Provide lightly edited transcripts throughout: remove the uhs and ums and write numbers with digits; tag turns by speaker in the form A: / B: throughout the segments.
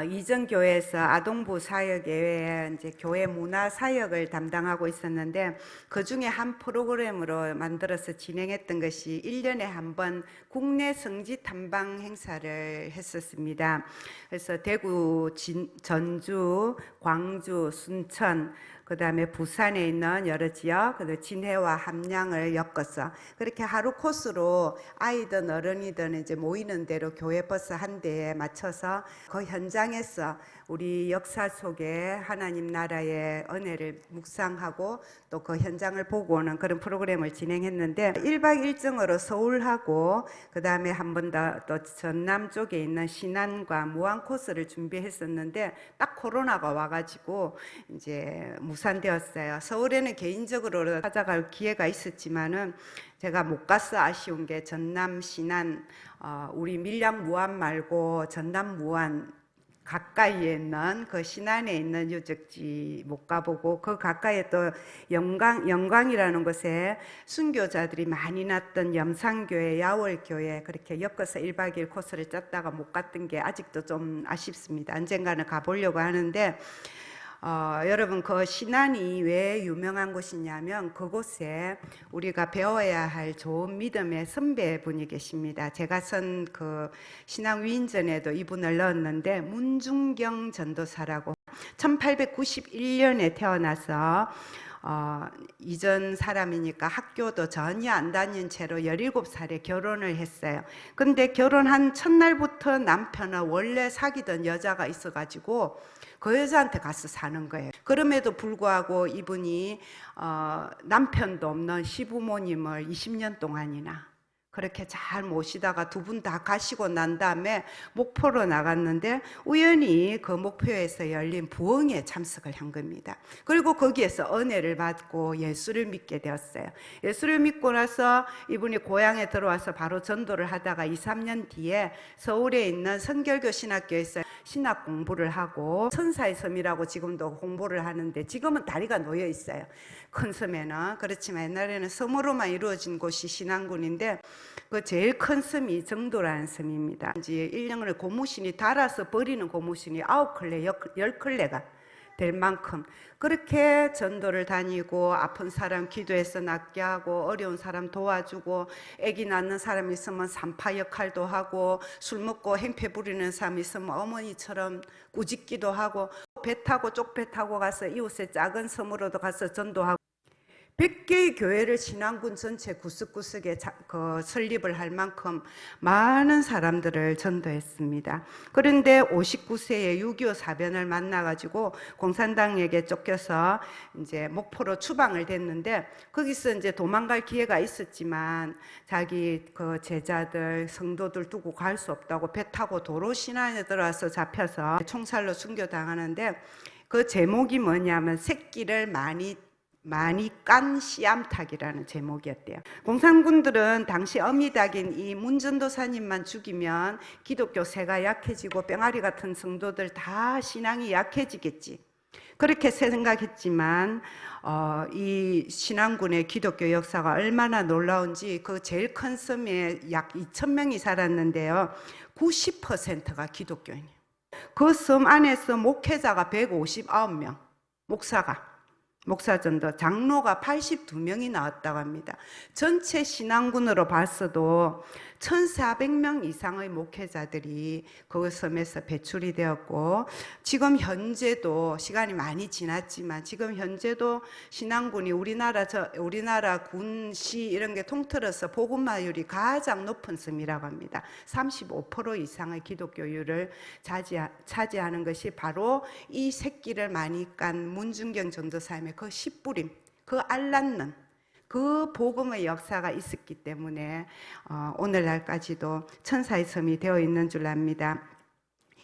A: 이전교회에서 아동부 사역 외에 이제 교회 문화 사역을 담당하고 있었는데, 그 중에 한 프로그램으로 만들어서 진행했던 것이 1년에 한 번 국내 성지 탐방 행사를 했었습니다. 그래서 대구, 전주, 광주, 순천, 그 다음에 부산에 있는 여러 지역, 그리고 진해와 함양을 엮어서 그렇게 하루 코스로 아이든 어른이든 이제 모이는 대로 교회 버스 한 대에 맞춰서 그 현장에서 우리 역사 속에 하나님 나라의 은혜를 묵상하고 또 그 현장을 보고 오는 그런 프로그램을 진행했는데, 1박 1정으로 서울하고 그 다음에 한 번 더 또 전남 쪽에 있는 신안과 무안 코스를 준비했었는데, 딱 코로나가 와가지고 이제 무산되었어요. 서울에는 개인적으로 찾아갈 기회가 있었지만은 제가 못 가서 아쉬운 게, 전남 신안, 우리 밀양 무안 말고 전남 무안 가까이에 있는 그 신안에 있는 유적지 못 가보고, 그 가까이에 또 영광이라는 곳에 순교자들이 많이 났던 염산교회, 야월교회, 그렇게 엮어서 1박 2일 코스를 짰다가 못 갔던 게 아직도 좀 아쉽습니다. 언젠가는 가보려고 하는데, 여러분, 그 신안이 왜 유명한 곳이냐면, 그곳에 우리가 배워야 할 좋은 믿음의 선배분이 계십니다. 제가 쓴 그 신앙 위인전에도 이분을 넣었는데, 문중경 전도사라고 1891년에 태어나서 이전 사람이니까 학교도 전혀 안 다닌 채로 17살에 결혼을 했어요. 근데 결혼한 첫날부터 남편은 원래 사귀던 여자가 있어가지고 그 여자한테 가서 사는 거예요. 그럼에도 불구하고 이분이 남편도 없는 시부모님을 20년 동안이나 그렇게 잘 모시다가 두 분 다 가시고 난 다음에 목포로 나갔는데, 우연히 그 목포에서 열린 부흥에 참석을 한 겁니다. 그리고 거기에서 은혜를 받고 예수를 믿게 되었어요. 예수를 믿고 나서 이분이 고향에 들어와서 바로 전도를 하다가 2, 3년 뒤에 서울에 있는 성결교 신학교에서 신학 공부를 하고, 천사의 섬이라고 지금도 공부를 하는데, 지금은 다리가 놓여 있어요. 큰 섬에는. 그렇지만 옛날에는 섬으로만 이루어진 곳이 신안군인데, 그 제일 큰 섬이 정도라는 섬입니다. 이제 1년을 고무신이 달아서 버리는 고무신이 9컬레, 10컬레가 될 만큼 그렇게 전도를 다니고, 아픈 사람 기도해서 낫게 하고, 어려운 사람 도와주고, 아기 낳는 사람 있으면 산파 역할도 하고, 술 먹고 행패 부리는 사람 있으면 어머니처럼 꾸짖기도 하고, 배 타고 쪽배 타고 가서 이웃의 작은 섬으로도 가서 전도하고, 100개의 교회를 신안군 전체 구석구석에 설립을 할 만큼 많은 사람들을 전도했습니다. 그런데 59세에 6.25 사변을 만나가지고 공산당에게 쫓겨서 이제 목포로 추방을 됐는데, 거기서 이제 도망갈 기회가 있었지만 자기 그 제자들, 성도들 두고 갈 수 없다고 배 타고 도로 신안에 들어와서 잡혀서 총살로 순교당하는데, 그 제목이 뭐냐면 새끼를 많이 깐 씨암탉이라는 제목이었대요. 공산군들은 당시 어미닭인 이 문전도사님만 죽이면 기독교 세가 약해지고 병아리 같은 성도들 다 신앙이 약해지겠지, 그렇게 생각했지만 이 신안군의 기독교 역사가 얼마나 놀라운지, 그 제일 큰 섬에 약 2,000명이 살았는데요, 90%가 기독교인이에요. 그 섬 안에서 목회자가 159명, 목사전도 장로가 82명이 나왔다고 합니다. 전체 신안군으로 봤어도 1,400명 이상의 목회자들이 그 섬에서 배출이 되었고, 지금 현재도 시간이 많이 지났지만 지금 현재도 신안군이 우리나라 군시 이런 게 통틀어서 복음화율이 가장 높은 섬이라고 합니다. 35% 이상의 기독교율을 차지하는 것이 바로 이 새끼를 많이 깐 문중경 전도사님의 그 씨뿌림, 그 알낳는 그 복음의 역사가 있었기 때문에 오늘날까지도 천사의 섬이 되어 있는 줄 압니다.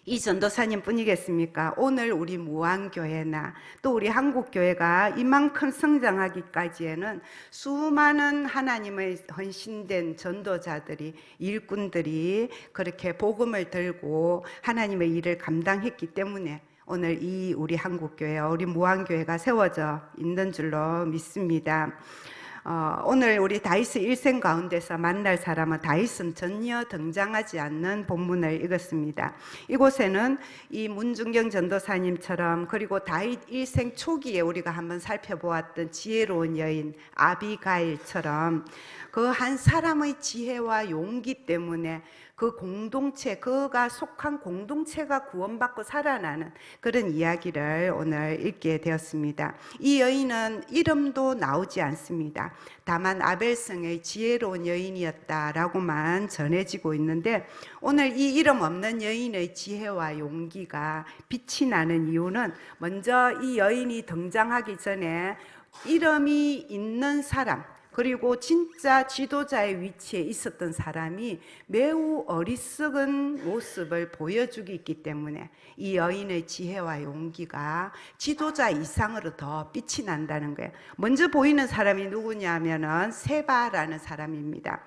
A: 이 전도사님 뿐이겠습니까? 오늘 우리 무안교회나 또 우리 한국교회가 이만큼 성장하기까지에는 수많은 하나님의 헌신된 전도자들이, 일꾼들이 그렇게 복음을 들고 하나님의 일을 감당했기 때문에 오늘 이 우리 한국교회, 우리 무안교회가 세워져 있는 줄로 믿습니다. 오늘 우리 다윗의 일생 가운데서 만날 사람은 다윗은 전혀 등장하지 않는 본문을 읽었습니다. 이곳에는 이 문중경 전도사님처럼, 그리고 다윗 일생 초기에 우리가 한번 살펴보았던 지혜로운 여인 아비가일처럼 그 한 사람의 지혜와 용기 때문에 그 공동체, 그가 속한 공동체가 구원받고 살아나는 그런 이야기를 오늘 읽게 되었습니다. 이 여인은 이름도 나오지 않습니다. 다만 아벨성의 지혜로운 여인이었다라고만 전해지고 있는데, 오늘 이 이름 없는 여인의 지혜와 용기가 빛이 나는 이유는, 먼저 이 여인이 등장하기 전에 이름이 있는 사람, 그리고 진짜 지도자의 위치에 있었던 사람이 매우 어리석은 모습을 보여주기 있기 때문에 이 여인의 지혜와 용기가 지도자 이상으로 더 빛이 난다는 거예요. 먼저 보이는 사람이 누구냐면은 세바라는 사람입니다.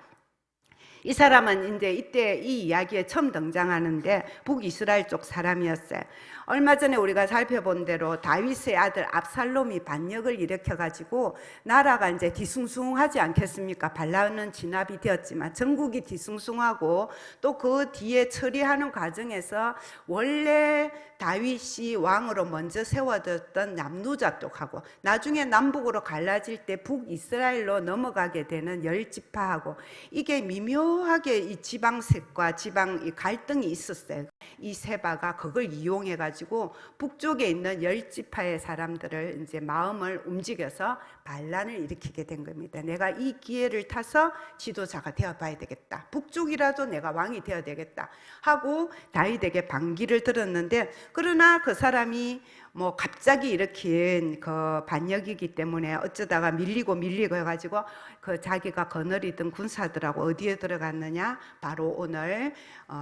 A: 이 사람은 이제 이때 이 이야기에 처음 등장하는데 북이스라엘 쪽 사람이었어요. 얼마 전에 우리가 살펴본 대로 다윗의 아들 압살롬이 반역을 일으켜가지고 나라가 이제 뒤숭숭하지 않겠습니까? 반란은 진압이 되었지만 전국이 뒤숭숭하고, 또 그 뒤에 처리하는 과정에서 원래 다윗이 왕으로 먼저 세워졌던 남루자 쪽하고 나중에 남북으로 갈라질 때 북이스라엘로 넘어가게 되는 10지파하고 이게 미묘하게 이 지방색과 지방 이 갈등이 있었어요. 이 세바가 그걸 이용해 가지고 북쪽에 있는 10지파의 사람들을 이제 마음을 움직여서 반란을 일으키게 된 겁니다. 내가 이 기회를 타서 지도자가 되어 봐야 되겠다, 북쪽이라도 내가 왕이 되어야 되겠다 하고 다윗에게 반기를 들었는데, 그러나 그 사람이 뭐 갑자기 일으킨 그 반역이기 때문에 어쩌다가 밀리고 해가지고 그 자기가 거느리던 군사들하고 어디에 들어갔느냐, 바로 오늘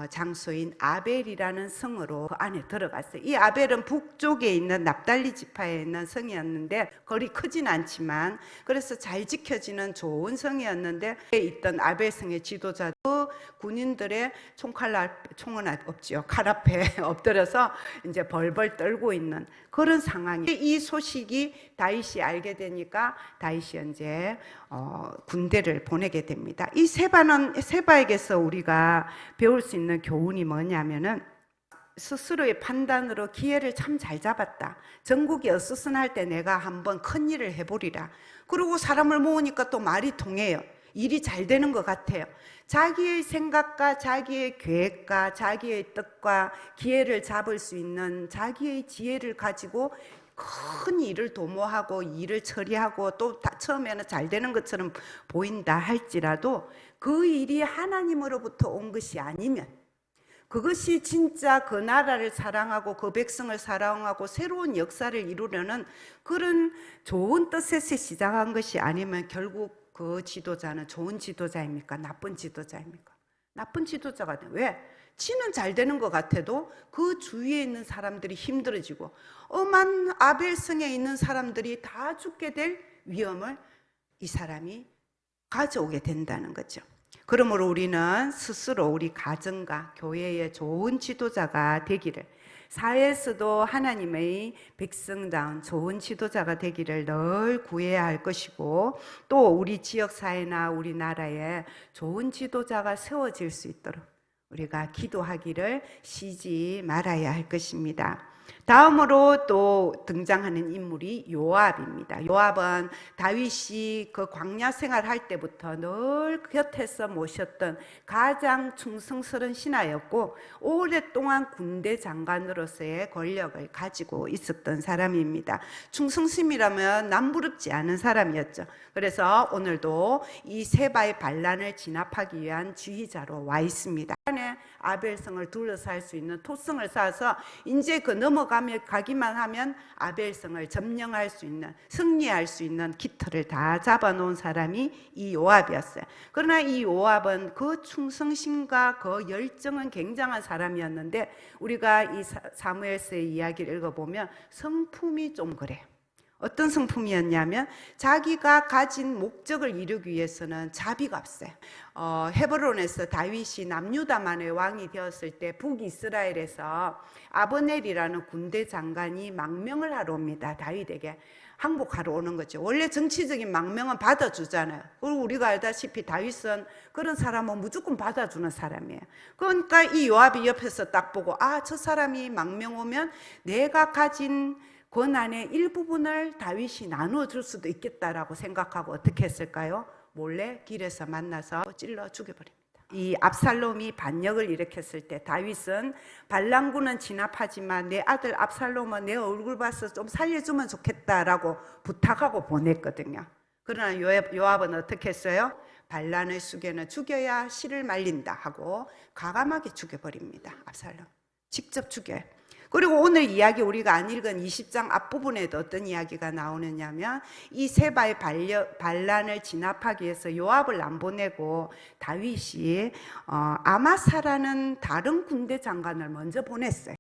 A: 장소인 아벨이라는 성으로 그 안에 들어갔어요. 이 아벨은 북쪽에 있는 납달리 지파에 있는 성이었는데 거리 크진 않지만 그래서 잘 지켜지는 좋은 성이었는데, 있던 아벨 성의 지도자 그 군인들의 총은 없지요. 칼 앞에 엎드려서 이제 벌벌 떨고 있는 그런 상황이, 이 소식이 다윗이 알게 되니까 다윗이 이제 군대를 보내게 됩니다. 이 세바에게서 우리가 배울 수 있는 교훈이 뭐냐면은, 스스로의 판단으로 기회를 참 잘 잡았다. 전국이 어수선할 때 내가 한번 큰 일을 해보리라. 그리고 사람을 모으니까 또 말이 통해요. 일이 잘 되는 것 같아요. 자기의 생각과 자기의 계획과 자기의 뜻과 기회를 잡을 수 있는 자기의 지혜를 가지고 큰 일을 도모하고 일을 처리하고, 또 처음에는 잘 되는 것처럼 보인다 할지라도 그 일이 하나님으로부터 온 것이 아니면, 그것이 진짜 그 나라를 사랑하고 그 백성을 사랑하고 새로운 역사를 이루려는 그런 좋은 뜻에서 시작한 것이 아니면 결국 그 지도자는 좋은 지도자입니까? 나쁜 지도자입니까? 나쁜 지도자가 돼. 왜? 지는 잘 되는 것 같아도 그 주위에 있는 사람들이 힘들어지고 엄한 아벨성에 있는 사람들이 다 죽게 될 위험을 이 사람이 가져오게 된다는 거죠. 그러므로 우리는 스스로 우리 가정과 교회의 좋은 지도자가 되기를, 사회에서도 하나님의 백성다운 좋은 지도자가 되기를 늘 구해야 할 것이고, 또 우리 지역사회나 우리나라에 좋은 지도자가 세워질 수 있도록 우리가 기도하기를 쉬지 말아야 할 것입니다. 다음으로 또 등장하는 인물이 요압입니다. 요압은 다윗이 그 광야 생활할 때부터 늘 곁에서 모셨던 가장 충성스러운 신하였고, 오랫동안 군대 장관으로서의 권력을 가지고 있었던 사람입니다. 충성심이라면 남부럽지 않은 사람이었죠. 그래서 오늘도 이 세바의 반란을 진압하기 위한 지휘자로 와 있습니다. 안에 아벨성을 둘러쌀 수 있는 토성을 쌓아서 이제 그 넘어가기만 하면 아벨성을 점령할 수 있는, 승리할 수 있는 깃털을 다 잡아놓은 사람이 이 요압이었어요. 그러나 이 요압은 그 충성심과 그 열정은 굉장한 사람이었는데, 우리가 이 사무엘서의 이야기를 읽어보면 성품이 좀 그래요. 어떤 성품이었냐면 자기가 가진 목적을 이루기 위해서는 자비가 없어요. 헤브론에서 다윗이 남유다만의 왕이 되었을 때 북이스라엘에서 아브넬이라는 군대 장관이 망명을 하러 옵니다. 다윗에게 항복하러 오는 거죠. 원래 정치적인 망명은 받아주잖아요. 그리고 우리가 알다시피 다윗은 그런 사람은 무조건 받아주는 사람이에요. 그러니까 이 요압이 옆에서 딱 보고 저 사람이 망명 오면 내가 가진 권한의 일부분을 다윗이 나눠줄 수도 있겠다라고 생각하고 어떻게 했을까요? 몰래 길에서 만나서 찔러 죽여버립니다. 이 압살롬이 반역을 일으켰을 때 다윗은 반란군은 진압하지만 내 아들 압살롬은 내 얼굴 봐서 좀 살려주면 좋겠다라고 부탁하고 보냈거든요. 그러나 요압은 어떻게 했어요? 반란의 수괴는 죽여야 씨를 말린다 하고 과감하게 죽여버립니다. 압살롬 직접 죽여요. 그리고 오늘 이야기 우리가 안 읽은 20장 앞부분에도 어떤 이야기가 나오느냐면 이 세바의 반란을 진압하기 위해서 요압을 안 보내고 다윗이 아마사라는 다른 군대 장관을 먼저 보냈어요.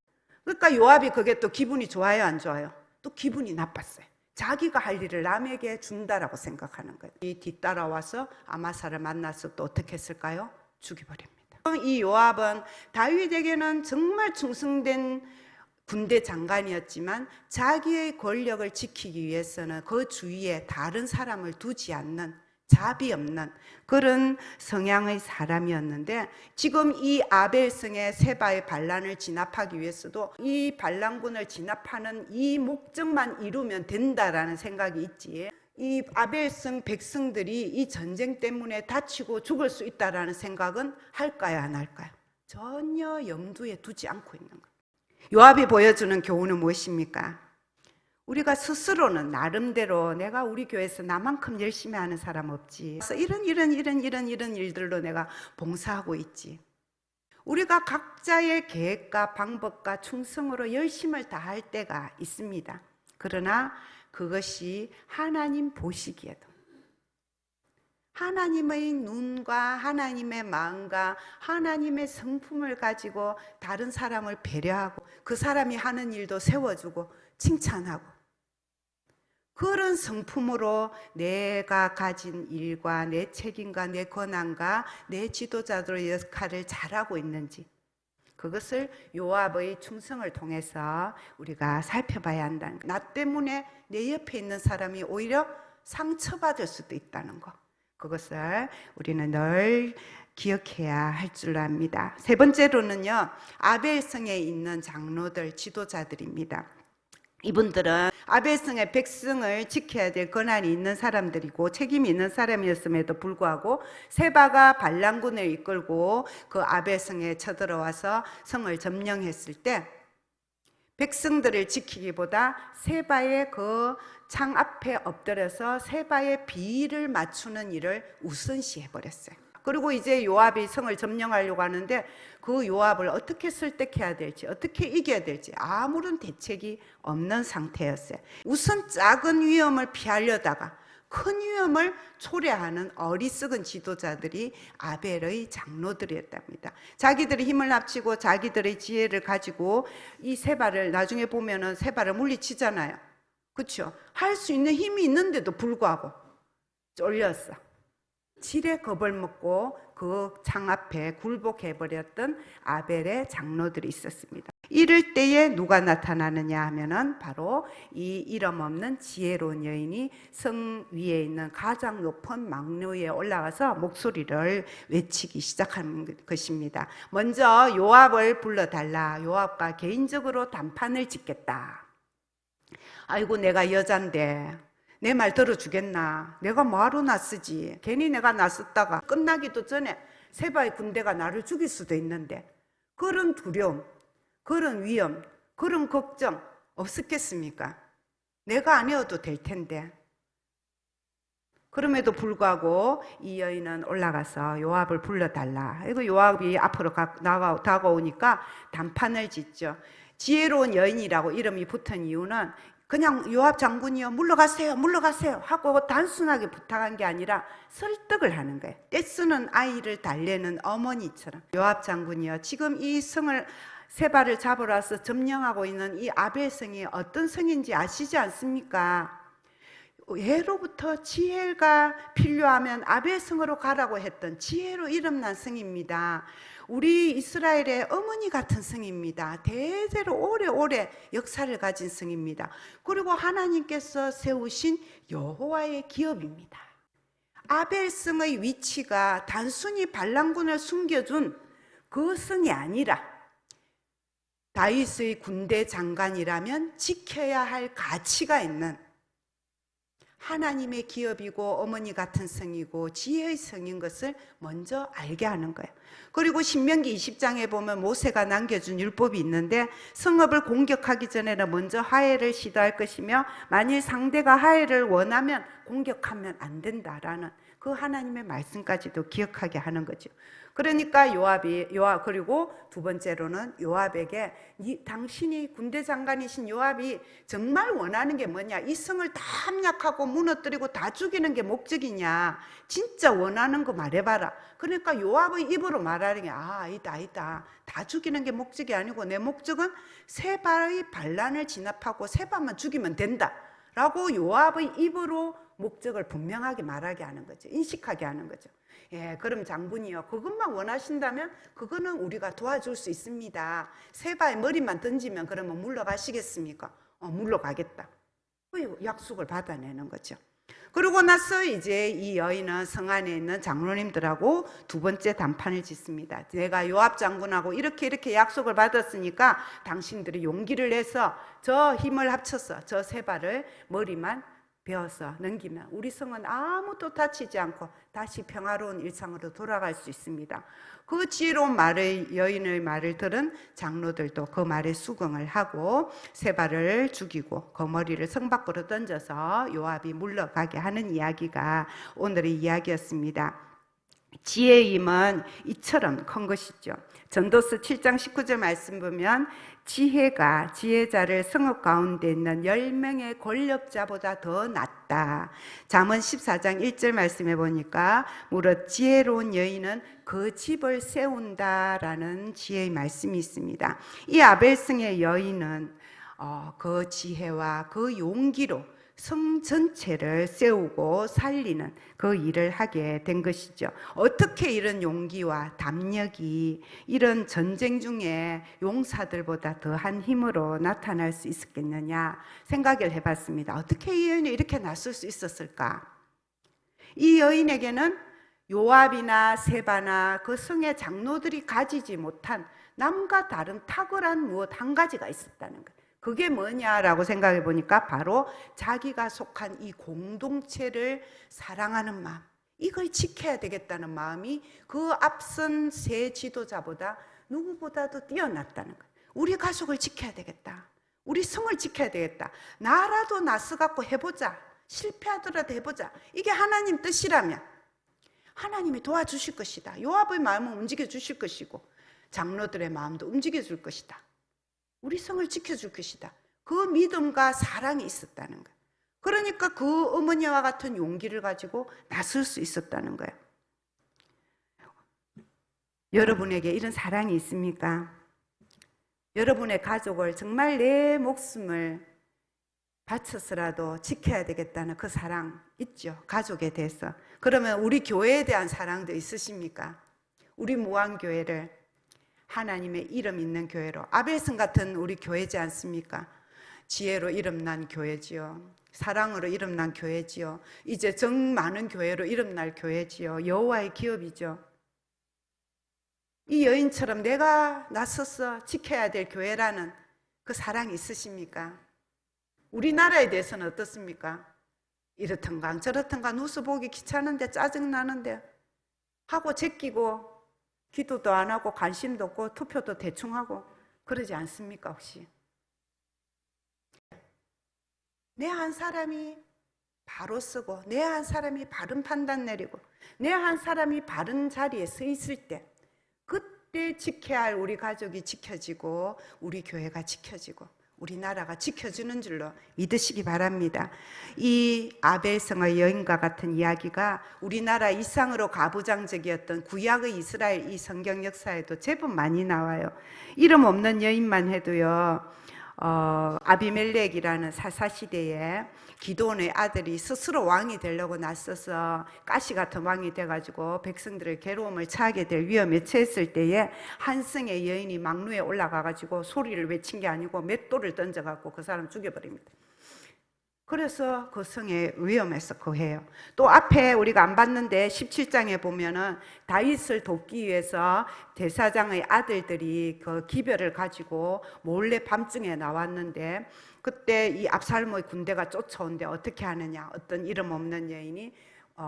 A: 그러니까 요압이 그게 또 기분이 좋아요, 안 좋아요? 또 기분이 나빴어요. 자기가 할 일을 남에게 준다라고 생각하는 거예요. 이 뒤따라와서 아마사를 만나서 또 어떻게 했을까요? 죽여버립니다. 이 요압은 다윗에게는 정말 충성된 군대 장관이었지만 자기의 권력을 지키기 위해서는 그 주위에 다른 사람을 두지 않는 자비 없는 그런 성향의 사람이었는데 지금 이 아벨성의 세바의 반란을 진압하기 위해서도 이 반란군을 진압하는 이 목적만 이루면 된다라는 생각이 있지, 이 아벨성 백성들이 이 전쟁 때문에 다치고 죽을 수 있다라는 생각은 할까요, 안 할까요? 전혀 염두에 두지 않고 있는 거예요. 요압이 보여주는 교훈은 무엇입니까? 우리가 스스로는 나름대로 내가 우리 교회에서 나만큼 열심히 하는 사람 없지, 그래서 이런 일들로 내가 봉사하고 있지. 우리가 각자의 계획과 방법과 충성으로 열심을 다할 때가 있습니다. 그러나 그것이 하나님 보시기에도 하나님의 눈과 하나님의 마음과 하나님의 성품을 가지고 다른 사람을 배려하고 그 사람이 하는 일도 세워주고 칭찬하고 그런 성품으로 내가 가진 일과 내 책임과 내 권한과 내 지도자들의 역할을 잘하고 있는지, 그것을 요압의 충성을 통해서 우리가 살펴봐야 한다는 거예요. 나 때문에 내 옆에 있는 사람이 오히려 상처받을 수도 있다는 거, 그것을 우리는 늘 기억해야 할 줄 압니다. 세 번째로는요, 아벨성에 있는 장로들, 지도자들입니다. 이분들은 아벨성의 백성을 지켜야 될 권한이 있는 사람들이고 책임이 있는 사람이었음에도 불구하고 세바가 반란군을 이끌고 그 아벨성에 쳐들어와서 성을 점령했을 때 백성들을 지키기보다 세바의 그 창 앞에 엎드려서 세바의 비위를 맞추는 일을 우선시해버렸어요. 그리고 이제 요압이 성을 점령하려고 하는데 그 요압을 어떻게 설득해야 될지, 어떻게 이겨야 될지 아무런 대책이 없는 상태였어요. 우선 작은 위험을 피하려다가 큰 위험을 초래하는 어리석은 지도자들이 아벨의 장로들이었답니다. 자기들이 힘을 합치고 자기들의 지혜를 가지고 이 세바를, 나중에 보면은 세바를 물리치잖아요. 그렇죠? 할 수 있는 힘이 있는데도 불구하고 쫄렸어. 지레 겁을 먹고 그 창 앞에 굴복해버렸던 아벨의 장로들이 있었습니다. 이럴 때에 누가 나타나느냐 하면은 바로 이 이름 없는 지혜로운 여인이 성 위에 있는 가장 높은 망루 위에 올라가서 목소리를 외치기 시작하는 것입니다. 먼저 요압을 불러달라. 요압과 개인적으로 담판을 짓겠다. 아이고, 내가 여잔데 내 말 들어주겠나? 내가 뭐하러 나서지? 괜히 내가 나섰다가 끝나기도 전에 세바의 군대가 나를 죽일 수도 있는데, 그런 두려움, 그런 위험, 그런 걱정 없었겠습니까? 내가 아니어도 될 텐데. 그럼에도 불구하고 이 여인은 올라가서 요압을 불러달라. 이거 요압이 앞으로 다가오니까 단판을 짓죠. 지혜로운 여인이라고 이름이 붙은 이유는 그냥 요압 장군이요, 물러가세요, 물러가세요 하고 단순하게 부탁한 게 아니라 설득을 하는 거예요. 떼쓰는 아이를 달래는 어머니처럼. 요압 장군이요, 지금 이 성을 세바를 잡으러 와서 점령하고 있는 이 아벨성이 어떤 성인지 아시지 않습니까? 예로부터 지혜가 필요하면 아벨성으로 가라고 했던 지혜로 이름난 성입니다. 우리 이스라엘의 어머니 같은 성입니다. 대대로 오래오래 역사를 가진 성입니다. 그리고 하나님께서 세우신 여호와의 기업입니다. 아벨성의 위치가 단순히 반란군을 숨겨준 그 성이 아니라 다윗의 군대 장관이라면 지켜야 할 가치가 있는 하나님의 기업이고 어머니 같은 성이고 지혜의 성인 것을 먼저 알게 하는 거예요. 그리고 신명기 20장에 보면 모세가 남겨준 율법이 있는데 성읍을 공격하기 전에는 먼저 화해를 시도할 것이며 만일 상대가 화해를 원하면 공격하면 안 된다라는 그 하나님의 말씀까지도 기억하게 하는 거죠. 그러니까 요압 그리고 두 번째로는 요압에게 당신이 군대 장관이신 요압이 정말 원하는 게 뭐냐? 이 성을 다 함락하고 무너뜨리고 다 죽이는 게 목적이냐? 진짜 원하는 거 말해봐라. 그러니까 요압의 입으로 말하는 게 아니다. 다 죽이는 게 목적이 아니고 내 목적은 세바의 반란을 진압하고 세바만 죽이면 된다. 라고 요압의 입으로 목적을 분명하게 말하게 하는 거죠. 인식하게 하는 거죠. 예, 그럼 장군이요, 그것만 원하신다면 그거는 우리가 도와줄 수 있습니다. 세바의 머리만 던지면 그러면 물러가시겠습니까? 물러가겠다. 그 약속을 받아내는 거죠. 그러고 나서 이제 이 여인은 성 안에 있는 장로님들하고 두 번째 담판을 짓습니다. 내가 요압 장군하고 이렇게 약속을 받았으니까 당신들이 용기를 내서 저 힘을 합쳐서 저 세바를 머리만 베어서 넘기면 우리 성은 아무도 다치지 않고 다시 평화로운 일상으로 돌아갈 수 있습니다. 그 지혜로운 여인의 말을 들은 장로들도 그 말에 수긍을 하고 세바를 죽이고 그 머리를 성 밖으로 던져서 요압이 물러가게 하는 이야기가 오늘의 이야기였습니다. 지혜의 힘은 이처럼 큰 것이죠. 전도서 7장 19절 말씀 보면 지혜가 지혜자를 성읍 가운데 있는 10명의 권력자보다 더 낫다. 잠언 14장 1절 말씀해 보니까 무릇 지혜로운 여인은 그 집을 세운다라는 지혜의 말씀이 있습니다. 이 아벨성의 여인은 그 지혜와 그 용기로 성 전체를 세우고 살리는 그 일을 하게 된 것이죠. 어떻게 이런 용기와 담력이 이런 전쟁 중에 용사들보다 더한 힘으로 나타날 수 있었겠느냐 생각을 해봤습니다. 어떻게 이 여인이 이렇게 나설 수 있었을까? 이 여인에게는 요압이나 세바나 그 성의 장로들이 가지지 못한 남과 다른 탁월한 무엇 한 가지가 있었다는 거예요. 그게 뭐냐라고 생각해 보니까 바로 자기가 속한 이 공동체를 사랑하는 마음, 이걸 지켜야 되겠다는 마음이 그 앞선 세 지도자보다 누구보다도 뛰어났다는 거예요. 우리 가족을 지켜야 되겠다. 우리 성을 지켜야 되겠다. 나라도 나서 갖고 해보자. 실패하더라도 해보자. 이게 하나님 뜻이라면 하나님이 도와주실 것이다. 요압의 마음을 움직여 주실 것이고 장로들의 마음도 움직여 줄 것이다. 우리 성을 지켜줄 것이다. 그 믿음과 사랑이 있었다는 거예요. 그러니까 그 어머니와 같은 용기를 가지고 나설 수 있었다는 거예요. 여러분에게 이런 사랑이 있습니까? 여러분의 가족을 정말 내 목숨을 바쳐서라도 지켜야 되겠다는 그 사랑 있죠? 가족에 대해서. 그러면 우리 교회에 대한 사랑도 있으십니까? 우리 무한교회를 하나님의 이름 있는 교회로, 아벨성 같은 우리 교회지 않습니까? 지혜로 이름난 교회지요. 사랑으로 이름난 교회지요. 이제 정 많은 교회로 이름날 교회지요. 여호와의 기업이죠. 이 여인처럼 내가 나서서 지켜야 될 교회라는 그 사랑이 있으십니까? 우리나라에 대해서는 어떻습니까? 이렇던가 저렇던가 뉴스 보기 귀찮은데 짜증나는데 하고 제끼고 기도도 안 하고 관심도 없고 투표도 대충 하고 그러지 않습니까 혹시? 내 한 사람이 바로 쓰고 내 한 사람이 바른 판단 내리고 내 한 사람이 바른 자리에 서 있을 때 그때 지켜야 할 우리 가족이 지켜지고 우리 교회가 지켜지고 우리나라가 지켜주는 줄로 믿으시기 바랍니다. 이 아벨성의 여인과 같은 이야기가 우리나라 이상으로 가부장적이었던 구약의 이스라엘 이 성경 역사에도 제법 많이 나와요. 이름 없는 여인만 해도요, 아비멜렉이라는 사사 시대에 기드온의 아들이 스스로 왕이 되려고 나서서 가시 같은 왕이 돼가지고 백성들의 괴로움을 처하게 될 위험에 처했을 때에 한 성의 여인이 망루에 올라가가지고 소리를 외친 게 아니고 맷돌을 던져갖고 그 사람 죽여버립니다. 그래서 그 성에 위험해서 거해요. 또 앞에 우리가 안 봤는데 17장에 보면은 다윗을 돕기 위해서 대사장의 아들들이 그 기별을 가지고 몰래 밤중에 나왔는데 그때 이 압살롬의 군대가 쫓아오는데 어떻게 하느냐. 어떤 이름 없는 여인이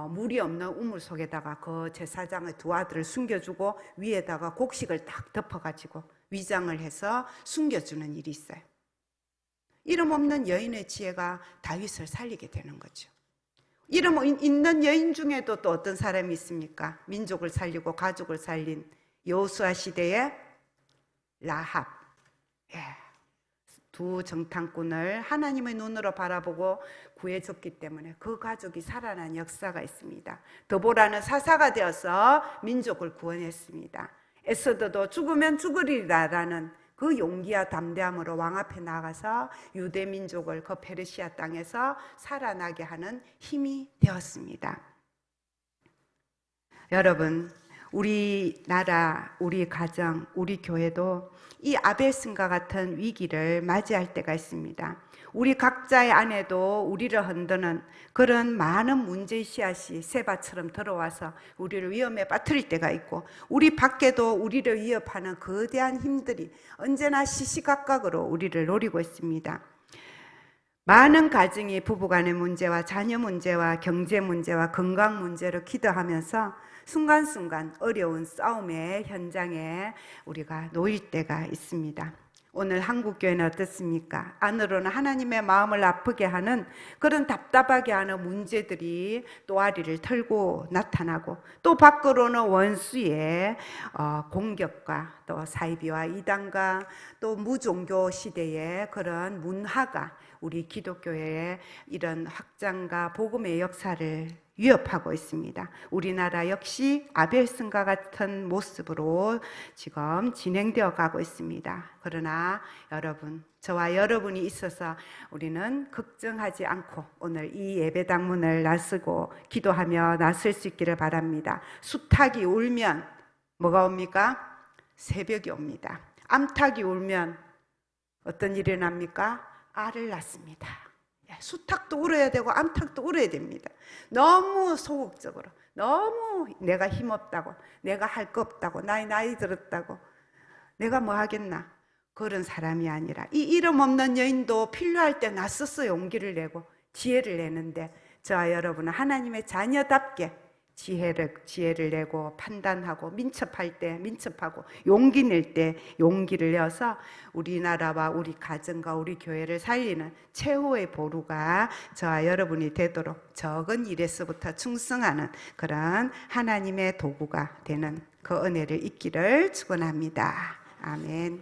A: 물이 없는 우물 속에다가 그 제사장의 두 아들을 숨겨주고 위에다가 곡식을 딱 덮어가지고 위장을 해서 숨겨주는 일이 있어요. 이름 없는 여인의 지혜가 다윗을 살리게 되는 거죠. 이름 있는 여인 중에도 또 어떤 사람이 있습니까? 민족을 살리고 가족을 살린 여호수아 시대의 라합. 두 정탐꾼을 하나님의 눈으로 바라보고 구해줬기 때문에 그 가족이 살아난 역사가 있습니다. 드보라는 사사가 되어서 민족을 구원했습니다. 에스더도 죽으면 죽으리라라는 그 용기와 담대함으로 왕 앞에 나가서 유대 민족을 그 페르시아 땅에서 살아나게 하는 힘이 되었습니다. 여러분, 우리 나라, 우리 가정, 우리 교회도 이 아벨슨과 같은 위기를 맞이할 때가 있습니다. 우리 각자의 안에도 우리를 흔드는 그런 많은 문제의 씨앗이 새밭처럼 들어와서 우리를 위험에 빠뜨릴 때가 있고, 우리 밖에도 우리를 위협하는 거대한 힘들이 언제나 시시각각으로 우리를 노리고 있습니다. 많은 가정이 부부간의 문제와 자녀 문제와 경제 문제와 건강 문제로 기도하면서 순간순간 어려운 싸움의 현장에 우리가 놓일 때가 있습니다. 오늘 한국교회는 어떻습니까? 안으로는 하나님의 마음을 아프게 하는 그런 답답하게 하는 문제들이 또아리를 털고 나타나고, 또 밖으로는 원수의 공격과 또 사이비와 이단과 또 무종교 시대의 그런 문화가 우리 기독교회의 이런 확장과 복음의 역사를 위협하고 있습니다. 우리나라 역시 아벨슨과 같은 모습으로 지금 진행되어 가고 있습니다. 그러나 여러분, 저와 여러분이 있어서 우리는 걱정하지 않고 오늘 이 예배당 문을 나서고 기도하며 나설 수 있기를 바랍니다. 수탉이 울면 뭐가 옵니까? 새벽이 옵니다. 암탉이 울면 어떤 일이 납니까? 알을 낳습니다. 수탉도 울어야 되고 암탉도 울어야 됩니다. 너무 소극적으로, 너무 내가 힘없다고, 내가 할 거 없다고, 나이 들었다고, 내가 뭐 하겠나, 그런 사람이 아니라, 이 이름 없는 여인도 필요할 때 나서서 용기를 내고 지혜를 내는데, 저와 여러분은 하나님의 자녀답게 지혜를 내고 판단하고 민첩할 때 민첩하고 용기 낼 때 용기를 내어서 우리나라와 우리 가정과 우리 교회를 살리는 최후의 보루가 저와 여러분이 되도록 적은 일에서부터 충성하는 그런 하나님의 도구가 되는 그 은혜를 잊기를 축원합니다. 아멘.